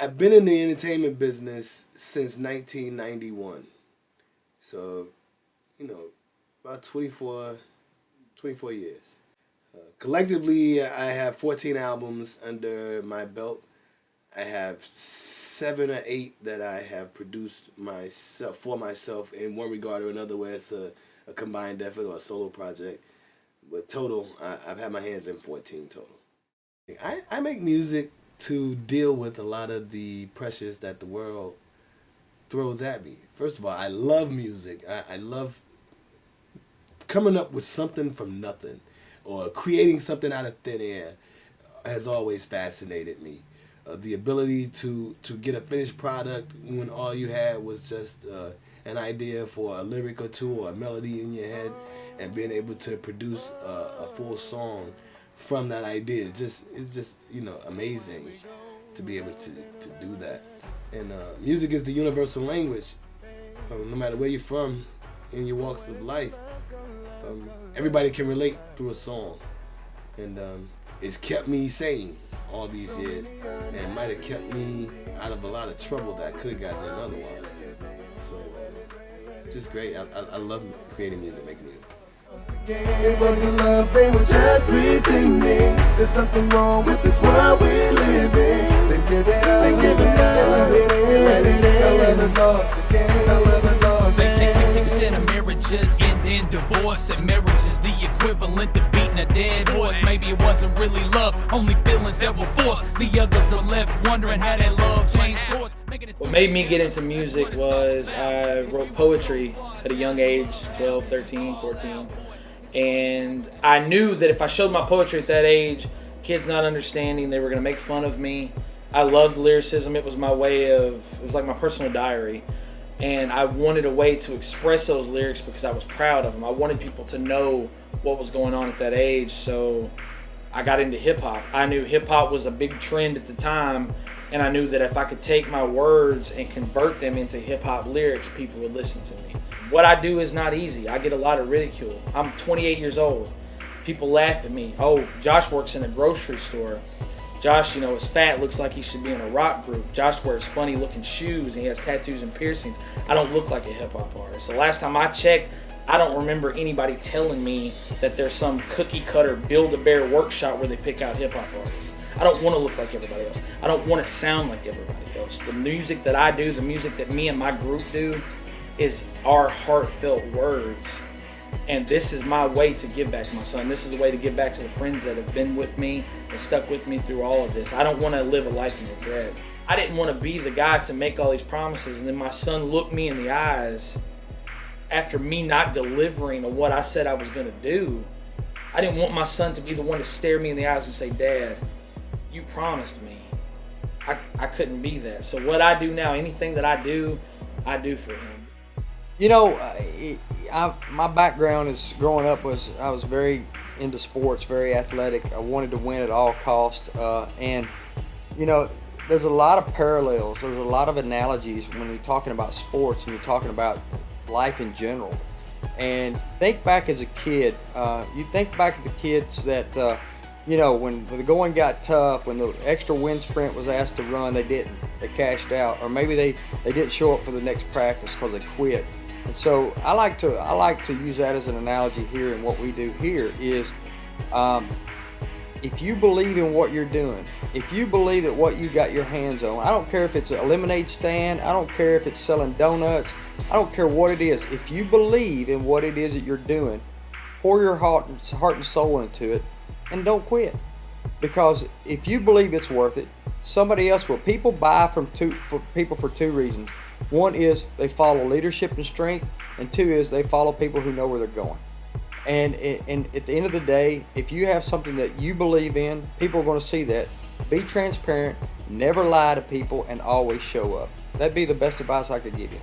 I've been in the entertainment business since 1991. So, you know, about 24 years. Collectively, I have 14 albums under my belt. I have 7 or 8 that I have produced for myself in one regard or another, where it's a combined effort or a solo project. But total, I've had my hands in 14 total. I make music to deal with a lot of the pressures that the world throws at me. First of all, I love music. I love coming up with something from nothing, or creating something out of thin air has always fascinated me. The ability to get a finished product when all you had was just an idea for a lyric or two or a melody in your head, and being able to produce a full song from that idea. It's just amazing to be able to do that. And music is the universal language. No matter where you're from in your walks of life, everybody can relate through a song. And it's kept me sane all these years, and might have kept me out of a lot of trouble that I could have gotten in otherwise. So it's just great. I love creating music, making music. It wasn't love, they were just pretending. There's something wrong with this world we live in. They give it up, let it in. Our love is lost again, our love is lost. They say 60% of marriages end in divorce, and marriage is the equivalent of beating a dead horse. Maybe it wasn't really love, only feelings that were forced. The others are left wondering how that love changed course. What made me get into music was I wrote poetry at a young age, 12, 13, 14. And I knew that if I showed my poetry at that age, kids not understanding, they were going to make fun of me. I loved lyricism. It was my way of, it was like my personal diary. And I wanted a way to express those lyrics because I was proud of them. I wanted people to know what was going on at that age. So I got into hip hop. I knew hip hop was a big trend at the time. And I knew that if I could take my words and convert them into hip hop lyrics, people would listen to me. What I do is not easy. I get a lot of ridicule. I'm 28 years old. People laugh at me. Oh, Josh works in a grocery store. Josh, is fat, looks like he should be in a rock group. Josh wears funny looking shoes and he has tattoos and piercings. I don't look like a hip hop artist. The last time I checked, I don't remember anybody telling me that there's some cookie cutter Build-A-Bear workshop where they pick out hip hop artists. I don't want to look like everybody else. I don't want to sound like everybody else. The music that I do, the music that me and my group do, is our heartfelt words. And this is my way to give back to my son. This is the way to give back to the friends that have been with me and stuck with me through all of this. I don't want to live a life in regret. I didn't want to be the guy to make all these promises and then my son look me in the eyes after me not delivering on what I said I was going to do. I didn't want my son to be the one to stare me in the eyes and say, "Dad, you promised me." I couldn't be that. So what I do now, anything that I do for him. My background is growing up I was very into sports, very athletic. I wanted to win at all costs. And there's a lot of parallels. There's a lot of analogies when you're talking about sports and you're talking about life in general. And think back as a kid. You think back to the kids that, when the going got tough, when the extra wind sprint was asked to run, they didn't. They cashed out. Or maybe they didn't show up for the next practice because they quit. And so I like to use that as an analogy here, and what we do here is if you believe in what you're doing, if you believe that what you got your hands on, I don't care if it's a lemonade stand, I don't care if it's selling donuts, I don't care what it is. If you believe in what it is that you're doing, pour your heart and soul into it, and don't quit. Because if you believe it's worth it, somebody else will. People buy from people for two reasons. One is they follow leadership and strength, and two is they follow people who know where they're going. And at the end of the day, if you have something that you believe in, people are going to see that. Be transparent, never lie to people, and always show up. That'd be the best advice I could give you.